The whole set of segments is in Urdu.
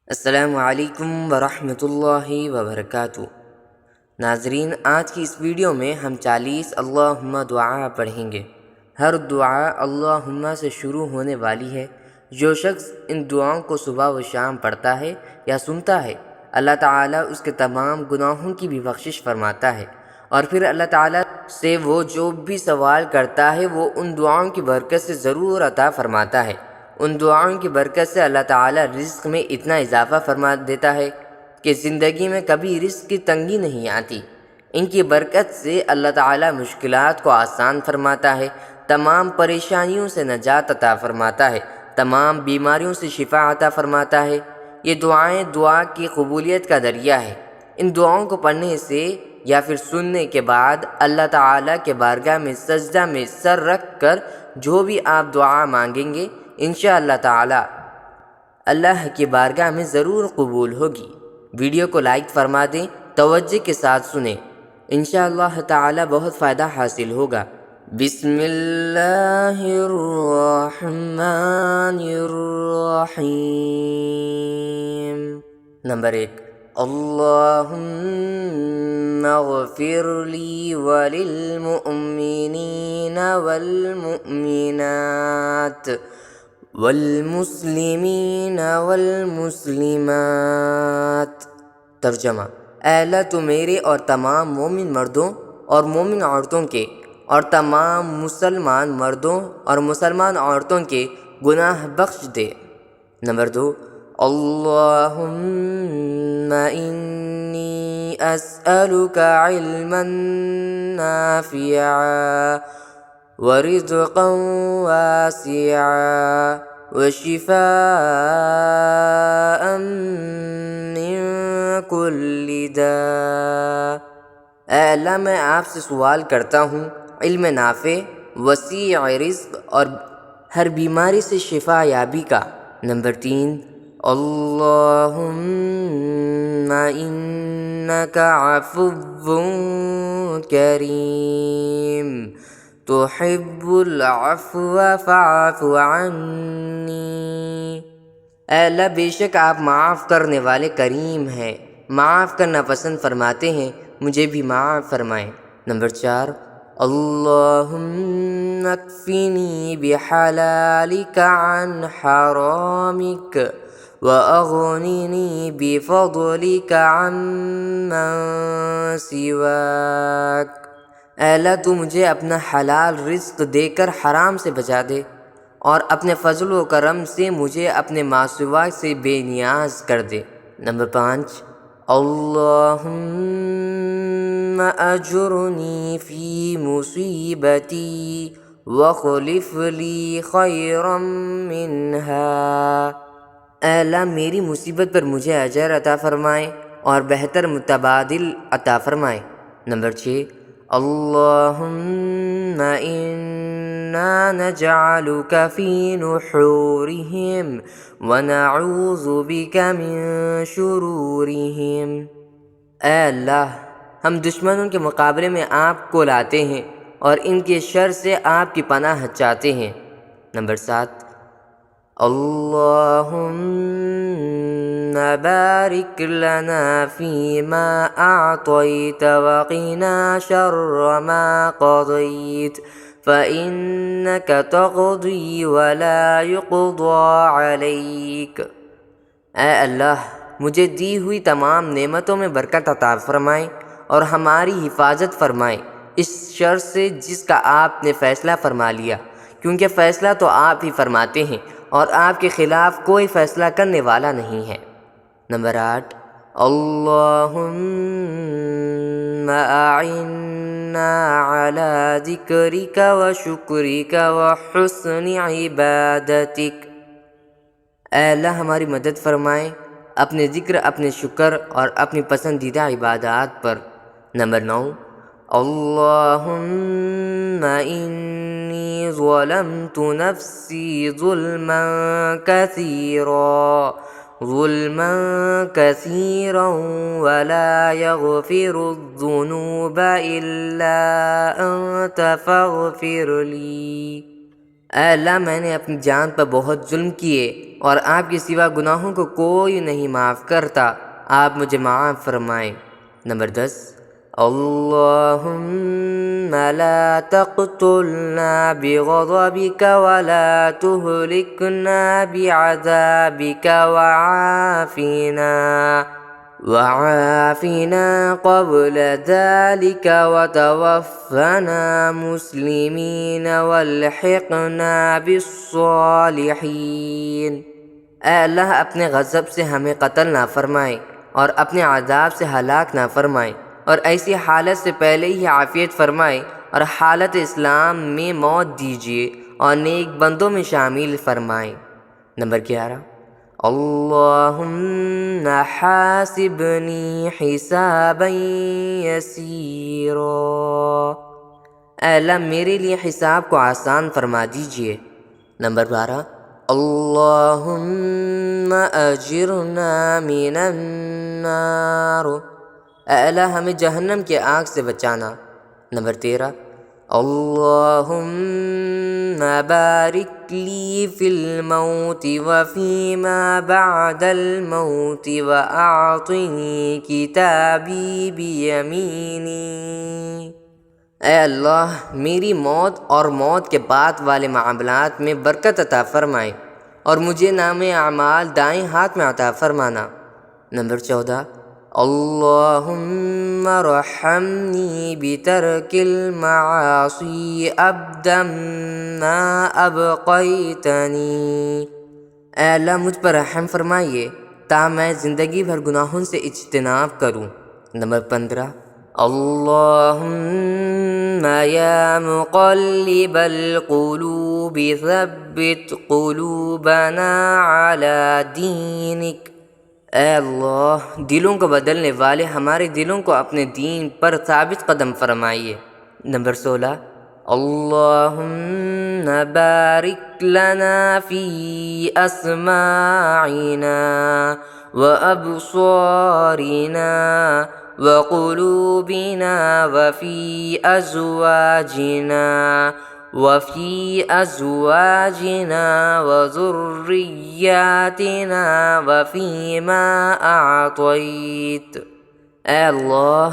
السلام علیکم ورحمۃ اللہ وبرکاتہ۔ ناظرین، آج کی اس ویڈیو میں ہم 40 اللہم دعا پڑھیں گے۔ ہر دعا اللہم سے شروع ہونے والی ہے۔ جو شخص ان دعاؤں کو صبح و شام پڑھتا ہے یا سنتا ہے، اللہ تعالیٰ اس کے تمام گناہوں کی بھی بخشش فرماتا ہے، اور پھر اللہ تعالیٰ سے وہ جو بھی سوال کرتا ہے وہ ان دعاؤں کی برکت سے ضرور عطا فرماتا ہے۔ ان دعاؤں کی برکت سے اللہ تعالیٰ رزق میں اتنا اضافہ فرما دیتا ہے کہ زندگی میں کبھی رزق کی تنگی نہیں آتی۔ ان کی برکت سے اللہ تعالیٰ مشکلات کو آسان فرماتا ہے، تمام پریشانیوں سے نجات عطا فرماتا ہے، تمام بیماریوں سے شفا عطا فرماتا ہے۔ یہ دعائیں دعا کی قبولیت کا ذریعہ ہے۔ ان دعاؤں کو پڑھنے سے یا پھر سننے کے بعد اللہ تعالیٰ کے بارگاہ میں سجدہ میں سر رکھ کر جو بھی آپ دعا مانگیں گے، انشاءاللہ تعالیٰ اللہ کی بارگاہ میں ضرور قبول ہوگی۔ ویڈیو کو لائک فرما دیں، توجہ کے ساتھ سنیں، انشاءاللہ تعالیٰ بہت فائدہ حاصل ہوگا۔ بسم اللہ الرحمن الرحیم۔ نمبر 1، اللہم اغفر لی وللمؤمنین والمؤمنات والمسلمین والمسلمات۔ ترجمہ: اے اللہ، تو میرے اور تمام مومن مردوں اور مومن عورتوں کے اور تمام مسلمان مردوں اور مسلمان عورتوں کے گناہ بخش دے۔ نمبر 2، اللہم انی اسألک علما نافعا ورزقا واسعا وشفاء من کل داء۔ اے اللہ، میں آپ سے سوال کرتا ہوں علم نافع، وسیع رزق اور ہر بیماری سے شفا یابی کا۔ نمبر 3، اللہم انک عفو کریم تحب العفو فاعف عنی۔ اے اللہ، بے شک آپ معاف کرنے والے کریم ہیں، معاف کرنا پسند فرماتے ہیں، مجھے بھی معاف فرمائیں۔ نمبر 4، اللہم اکفنی بحلالک عن حرامک واغننی بفضلک عمن سواک۔ اے اللہ، تو مجھے اپنا حلال رزق دے کر حرام سے بچا دے، اور اپنے فضل و کرم سے مجھے اپنے ماسوا سے بے نیاز کر دے۔ نمبر 5، اللہم اجرنی فی مصیبتی واخلف لی خیرا منہا۔ اے اللہ، میری مصیبت پر مجھے اجر عطا فرمائیں اور بہتر متبادل عطا فرمائیں۔ نمبر 6، اللہم انا نجعلک فی نحورہم ونعوذ بک من شرورہم۔ اے اللہ، ہم دشمنوں کے مقابلے میں آپ کو لاتے ہیں اور ان کے شر سے آپ کی پناہ چاہتے ہیں۔ نمبر 7، اللہم بارک لنا فیما اعطیت وقنا شر ما قضیت فإنک تقضی ولا یقضى علیک۔ اے اللہ، مجھے دی ہوئی تمام نعمتوں میں برکت عطا فرمائیں اور ہماری حفاظت فرمائیں اس شر سے جس کا آپ نے فیصلہ فرما لیا، کیونکہ فیصلہ تو آپ ہی فرماتے ہیں اور آپ کے خلاف کوئی فیصلہ کرنے والا نہیں ہے۔ نمبر 8، اللہم اعنّا علی ذکرک وشکرک وحسن عبادتک۔ اے اللہ، ہماری مدد فرمائیں اپنے ذکر، اپنے شکر اور اپنی پسندیدہ عبادات پر۔ نمبر 9، اللہم انی ظلمت نفسی ظلما کثیرا ولا یغفر الذنوب الا انت فاغفر لی۔ اے اللہ، میں نے اپنی جان پر بہت ظلم کیے اور آپ کے سوا گناہوں کو کوئی نہیں معاف کرتا، آپ مجھے معاف فرمائیں۔ نمبر 10، اللہم لا تقتلنا بغضبک ولا تہلکنا بعذابک وعافنا قبل ذلك وتوفنا مسلمین والحقنا بالصالحین۔ اے اللہ اپنے غضب سے ہمیں قتل نہ فرمائیں اور اپنے عذاب سے ہلاک نہ فرمائیں، اور ایسی حالت سے پہلے ہی عافیت فرمائیں اور حالت اسلام میں موت دیجیے اور نیک بندوں میں شامل فرمائیں۔ نمبر 11، اللہم حاسبنی حسابا یسیرا۔ اے اللہ میرے لیے حساب کو آسان فرما دیجیے۔ نمبر 12، اللہم اجرنا من النار۔ اے اللہ ہمیں جہنم کی آگ سے بچانا۔ نمبر 13، اللہم بارک لی فی الموت وفیما بعد الموت واعطنی کتابی بیمینی۔ اے اللہ میری موت اور موت کے بعد والے معاملات میں برکت عطا فرمائیں اور مجھے نام اعمال دائیں ہاتھ میں عطا فرمانا۔ نمبر 14، اللہم ارحمنی بترک المعاصی ابدا ما ابقیتنی۔ اے اللہ مجھ پر رحم فرمائیے تا میں زندگی بھر گناہوں سے اجتناب کروں۔ نمبر 15، اللہم یا مقلب القلوب ثبت قلوبنا علی دینک۔ اے اللہ دلوں کو بدلنے والے ہمارے دلوں کو اپنے دین پر ثابت قدم فرمائیے۔ نمبر 16، اللہم بارک لنا فی اسماعنا وابصارنا وقلوبنا وفی ازواجنا وذریاتنا وفیما اعطیت۔ اے اللہ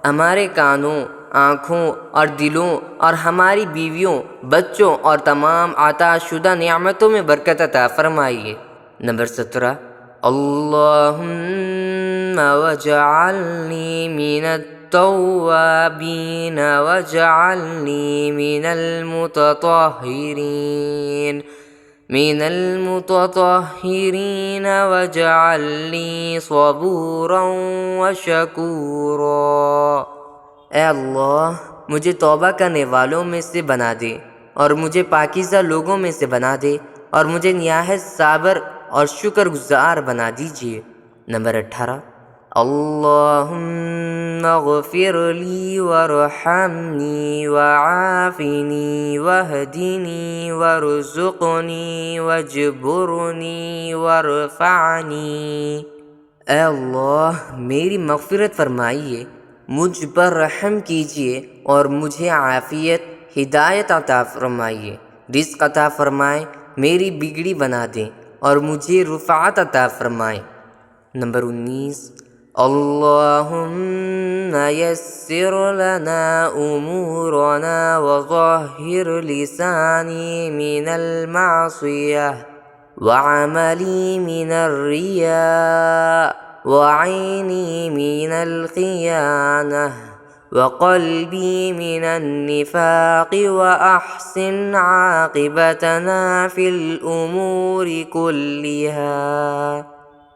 ہمارے کانوں، آنکھوں اور دلوں اور ہماری بیویوں، بچوں اور تمام عطا شدہ نعمتوں میں برکت عطا فرمائیے۔ نمبر 17، اللہم واجعلنی من التوابین واجعلنی من المتطہرین واجعلنی صبورا وشکورا۔ اے اللہ مجھے توبہ کرنے والوں میں سے بنا دے اور مجھے پاکیزہ لوگوں میں سے بنا دے اور مجھے نہایت صابر اور شکر گزار بنا دیجیے۔ نمبر 18، اللہم اغفر لی وارحمنی وعافنی واہدنی وارزقنی واجبرنی وارفعنی۔ اے اللہ میری مغفرت فرمائیے، مجھ پر رحم کیجیے اور مجھے عافیت، ہدایت عطا فرمائیے، رزق عطا فرمائیں، میری بگڑی بنا دیں اور مجھے رفعت عطا فرمائیں۔ نمبر 19، اللہم یسر لنا امورنا وطہر لسانی من المعصیہ وعملی من الریاء وعینی من الخیانہ وقلبی من النفاق وأحسن عاقبتنا فی الامور کلہا۔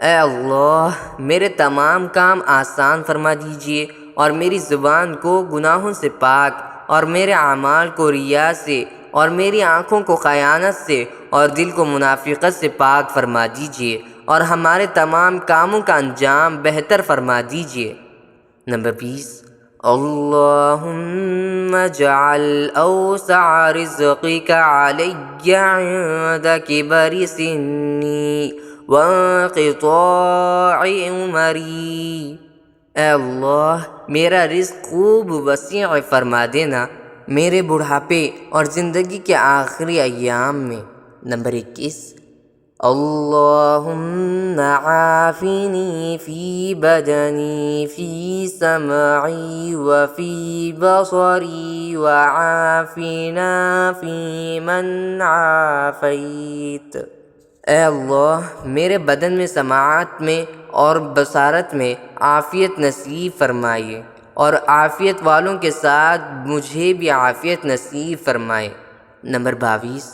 اے اللہ میرے تمام کام آسان فرما دیجیے اور میری زبان کو گناہوں سے پاک اور میرے اعمال کو ریا سے اور میری آنکھوں کو خیانت سے اور دل کو منافقت سے پاک فرما دیجیے اور ہمارے تمام کاموں کا انجام بہتر فرما دیجیے۔ نمبر 20، اللہم اجعل اوسع رزقک علی عند کبر سنی وانقطاع عمری۔ اے اللہ میرا رزق خوب وسیع فرما دینا میرے بڑھاپے اور زندگی کے آخری ایام میں۔ نمبر 21، اللهم عافني في بدني في سمعي وفي بصري وعافنا في من عافيت۔ اے اللہ میرے بدن میں سماعت میں اور بصارت میں عافیت نصیب فرمائیے، اور عافیت والوں کے ساتھ مجھے بھی عافیت نصیب فرمائے۔ نمبر 22،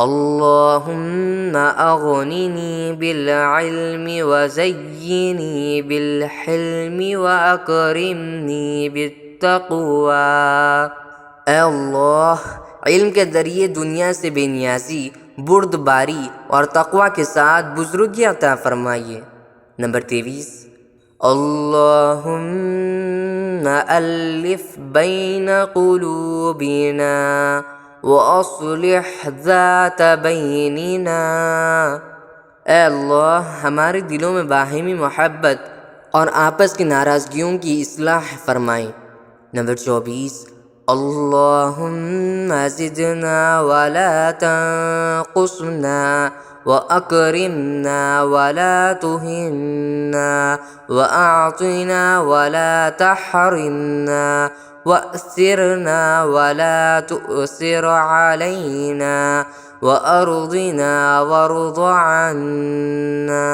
اللہم اغننی بالعلم وزینی بالحلم واکرمنی بالتقوی۔ اے اللہ علم کے ذریعے دنیا سے بے نیازی، بردباری اور تقوی کے ساتھ بزرگی عطا فرمائیے۔ نمبر 23، اللہم الف بین قلوبنا واصلح ذات بیننا۔ اے اللہ ہمارے دلوں میں باہمی محبت اور آپس کی ناراضگیوں کی اصلاح فرمائیں۔ نمبر 24، اللہم زدنا ولا تنقصنا واکرمنا ولا تہنا واعطنا ولا تحرمنا وأثرنا ولا تؤثر علينا وأرضنا وارض عنا۔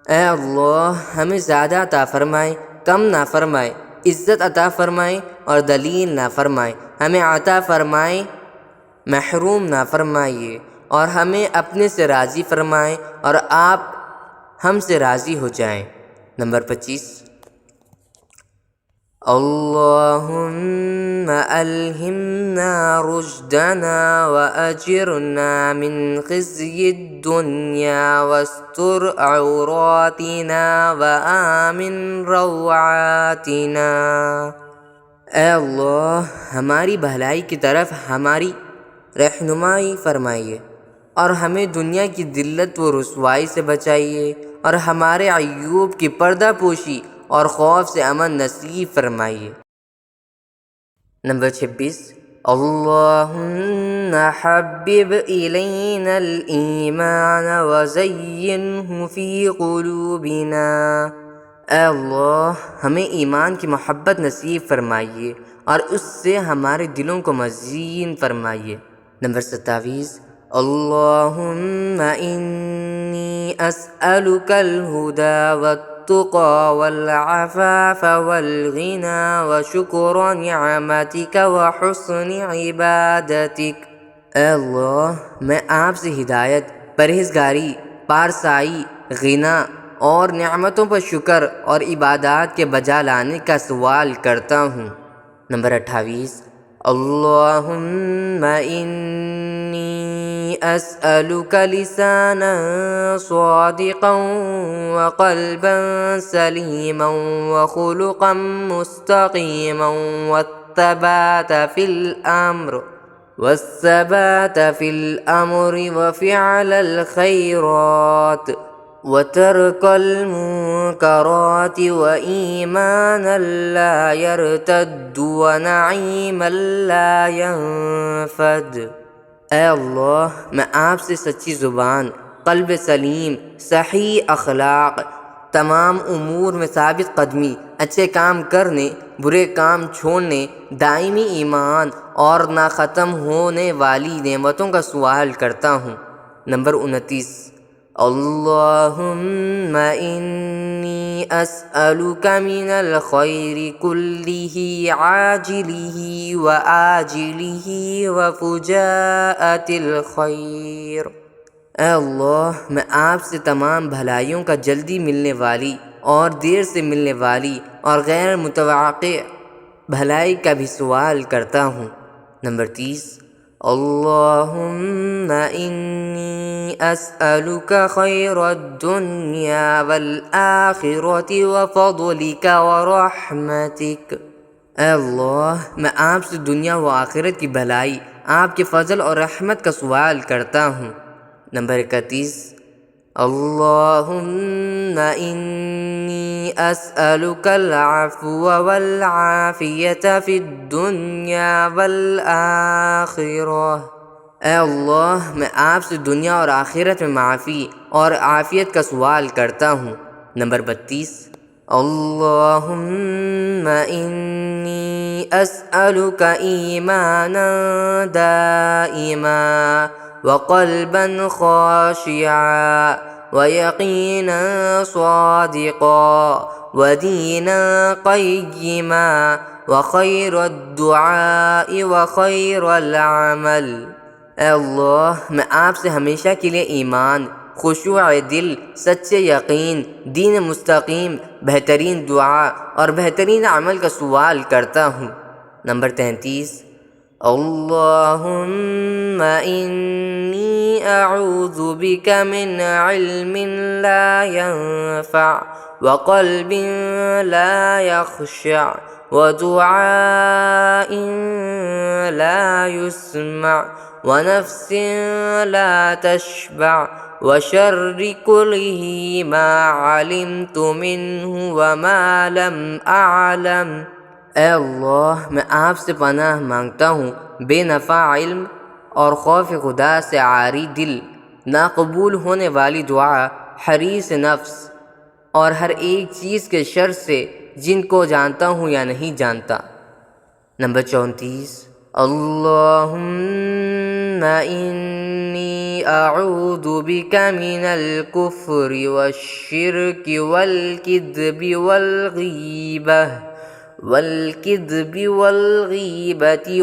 اے اللہ ہمیں زیادہ عطا فرمائے، کم نہ فرمائے، عزت عطا فرمائے اور دلیل نہ فرمائے، ہمیں عطا فرمائے محروم نہ فرمائیے، اور ہمیں اپنے سے راضی فرمائیں اور آپ ہم سے راضی ہو جائیں۔ نمبر 25، اللہم الہمنا رشدنا واجرنا من خزي الدنيا واستر عوراتنا وآمن روعاتنا۔ اے اللہ ہماری بھلائی کی طرف ہماری رہنمائی فرمائیے، اور ہمیں دنیا کی ذلت و رسوائی سے بچائیے، اور ہمارے عیوب کی پردہ پوشی اور خوف سے امن نصیب فرمائیے۔ نمبر 26، اللہم حبب الینا الایمان وزینہ فی قلوبنا۔ اے اللہ ہمیں ایمان کی محبت نصیب فرمائیے اور اس سے ہمارے دلوں کو مزین فرمائیے۔ نمبر 27، اللہم انی اسألک الہدی والتقى والعفاف والغنى وشكر نعمتك وحسن عبادتك۔ اے اللہ میں آپ سے ہدایت، پرہیزگاری، پارسائی، غنا اور نعمتوں پر شکر اور عبادات کے بجا لانے کا سوال کرتا ہوں۔ نمبر 28، اللہم انی اسألک لسانا صادقا وقلبا سلیما وخلقا مستقیما والثبات فی الامر وفعل الخیرات وترك المنكرات وإيمانا لا يرتد ونعيما لا ينفد۔ اے اللہ میں آپ سے سچی زبان، قلب سلیم، صحیح اخلاق، تمام امور میں ثابت قدمی، اچھے کام کرنے، برے کام چھوڑنے، دائمی ایمان اور نہ ختم ہونے والی نعمتوں کا سوال کرتا ہوں۔ نمبر 29، اللہم انی اسألک من الخیر کلہ عاجلہ وآجلہ وفجاءۃ الخیر۔ اے اللہ میں آپ سے تمام بھلائیوں کا جلدی ملنے والی اور دیر سے ملنے والی اور غیر متوقع بھلائی کا بھی سوال کرتا ہوں۔ نمبر 30، اللہم انی اسألک خیر الدنیا والآخرۃ وفضلک ورحمتک۔ اے اللہ میں آپ سے دنیا و آخرت کی بھلائی، آپ کے فضل اور رحمت کا سوال کرتا ہوں۔ نمبر 31، اللہم انی اسألک العفو والعافیۃ فی الدنیا والآخرہ۔ اے اللہ میں آپ سے دنیا اور آخرت میں معافی اور عافیت کا سوال کرتا ہوں۔ نمبر 32، اللہم انی اسألک ایمانا دائما وقلبا خاشعا ویقینا صادقا ودینا قیما وخیر الدعاء وخیر العمل۔ اے اللہ میں آپ سے ہمیشہ کے لیے ایمان، خشوع دل، سچے یقین، دین مستقیم، بہترین دعا اور بہترین عمل کا سوال کرتا ہوں۔ نمبر 33، اللہم انی اعوذ بک من علم لا ينفع وقلب لا يخشع ودعاء لا يسمع ونفس لا تشبع وشر كله ما علمت منه وما لم أعلم۔ اے اللہ میں آپ سے پناہ مانگتا ہوں بے نفع علم اور خوف خدا سے عاری دل، ناقبول ہونے والی دعا، حریص نفس اور ہر ایک چیز کے شر سے جن کو جانتا ہوں یا نہیں جانتا۔ نمبر 34، اللہم انی اعوذ بک من الکفر والشرک والکذب والغیبة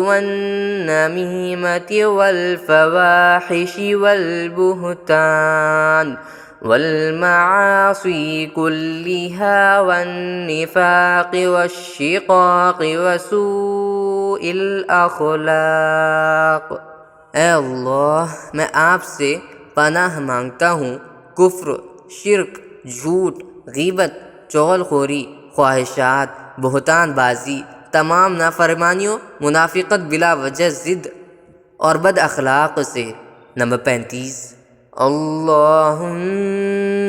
والنمیمة والفواحش والبہتان والمعاصی كلها والنفاق والشقاق وسوء الاخلاق۔ اے اللہ میں آپ سے پناہ مانگتا ہوں کفر، شرک، جھوٹ، غیبت، چغل خوری، خواہشات، بہتان بازی، تمام نافرمانیوں، منافقت بلا وجہ ضد اور بد اخلاق سے۔ نمبر 35، اللہم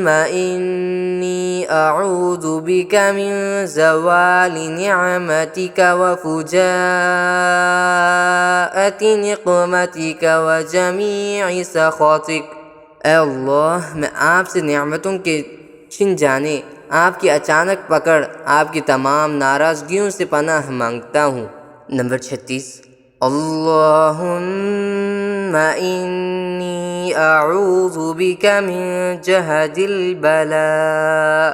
انی اعوذ بک من زوال نعمتک وفجاءۃ نقمتک وجمیع سخطک۔ اے اللہ میں آپ سے نعمتوں کے چھن جانے، آپ کی اچانک پکڑ، آپ کی تمام ناراضگیوں سے پناہ مانگتا ہوں۔ نمبر 36، اللہم انی اعوذ بک من جہد البلاء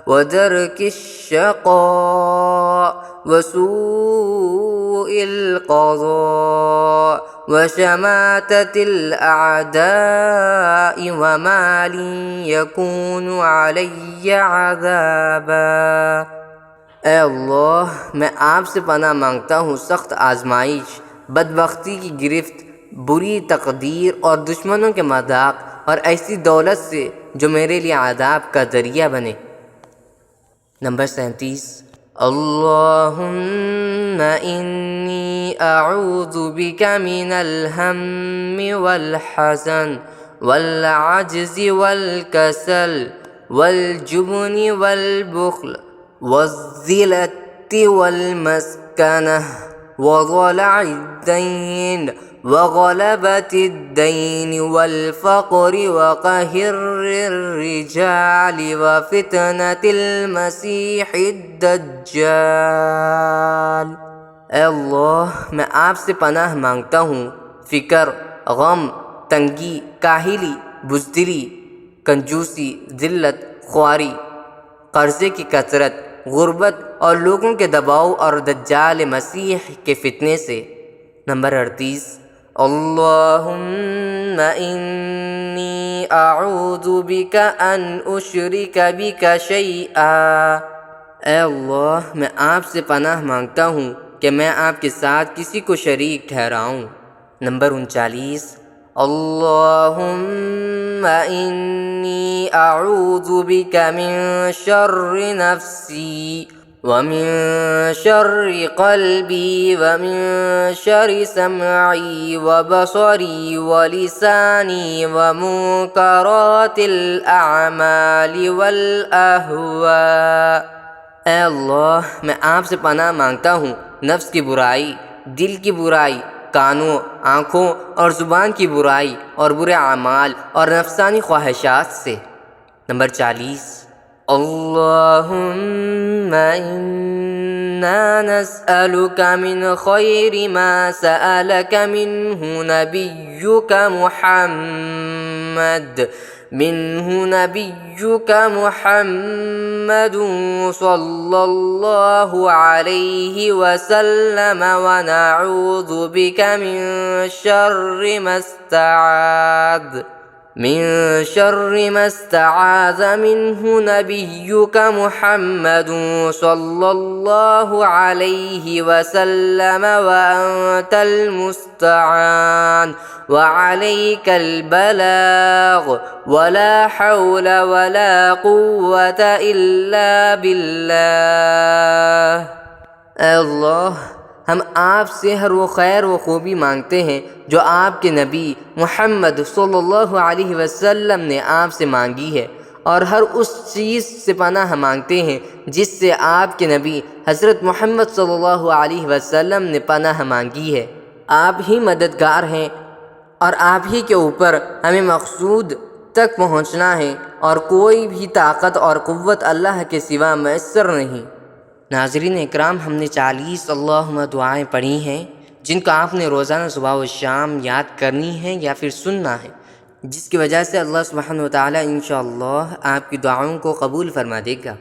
ودرک الشقاء وسوء القضاء وشماتة الأعداء وما لي يكون علي عذابا۔ اے اللہ میں آپ سے پناہ مانگتا ہوں سخت آزمائش، بدبختی کی گرفت، بری تقدیر اور دشمنوں کے مذاق اور ایسی دولت سے جو میرے لیے عذاب کا ذریعہ بنے۔ نمبر 37، اللہم انی اعوذ بک من الہم والحزن والعجز والکسل والجبن والبخل والذلة والمسکنہ وضلع الدین وغلبة الدین والفقر وقہر الرجال وفتنة المسیح الدجال۔ اے اللہ میں آپ سے پناہ مانگتا ہوں فکر، غم، تنگی، کاہلی، بزدلی، کنجوسی، ذلت، خواری، قرضے کی کثرت، غربت اور لوگوں کے دباؤ اور دجال مسیح کے فتنے سے۔ نمبر 38، اللہم انی اعوذ بک ان اشرک بک شیئا۔ اے اللہ میں آپ سے پناہ مانگتا ہوں کہ میں آپ کے ساتھ کسی کو شریک ٹھہراؤں۔ نمبر 39، اللہم انی اعوذ بک من شر نفسی ومن شر قلبی ومن شر سمعی وبصری ولسانی ومنکرات الاعمال والاہواء۔ اے اللہ میں آپ سے پناہ مانگتا ہوں نفس کی برائی، دل کی برائی، کانوں، آنکھوں اور زبان کی برائی اور برے اعمال اور نفسانی خواہشات سے۔ نمبر 40، اللہم انا نسألک من خیر ما سألک منہ نبیک محمد صلی اللہ علیہ وسلم ونعوذ بک من شر ما استعاذ منہ نبیک محمد صلی اللہ علیہ وسلم وانت المستعان وعلیک البلاغ ولا حول ولا قوة الا باللہ۔ اے اللہ، ہم آپ سے ہر وہ خیر و خوبی مانگتے ہیں جو آپ کے نبی محمد صلی اللہ علیہ وسلم نے آپ سے مانگی ہے، اور ہر اس چیز سے پناہ مانگتے ہیں جس سے آپ کے نبی حضرت محمد صلی اللہ علیہ وسلم نے پناہ مانگی ہے۔ آپ ہی مددگار ہیں اور آپ ہی کے اوپر ہمیں مقصود تک پہنچنا ہے، اور کوئی بھی طاقت اور قوت اللہ کے سوا میسر نہیں۔ ناظرین اکرام، ہم نے 40 اللہم دعائیں پڑھی ہیں جن کو آپ نے روزانہ صبح و شام یاد کرنی ہے یا پھر سننا ہے، جس کی وجہ سے اللہ سبحانہ و تعالیٰ انشاءاللہ آپ کی دعاؤں کو قبول فرما دے گا۔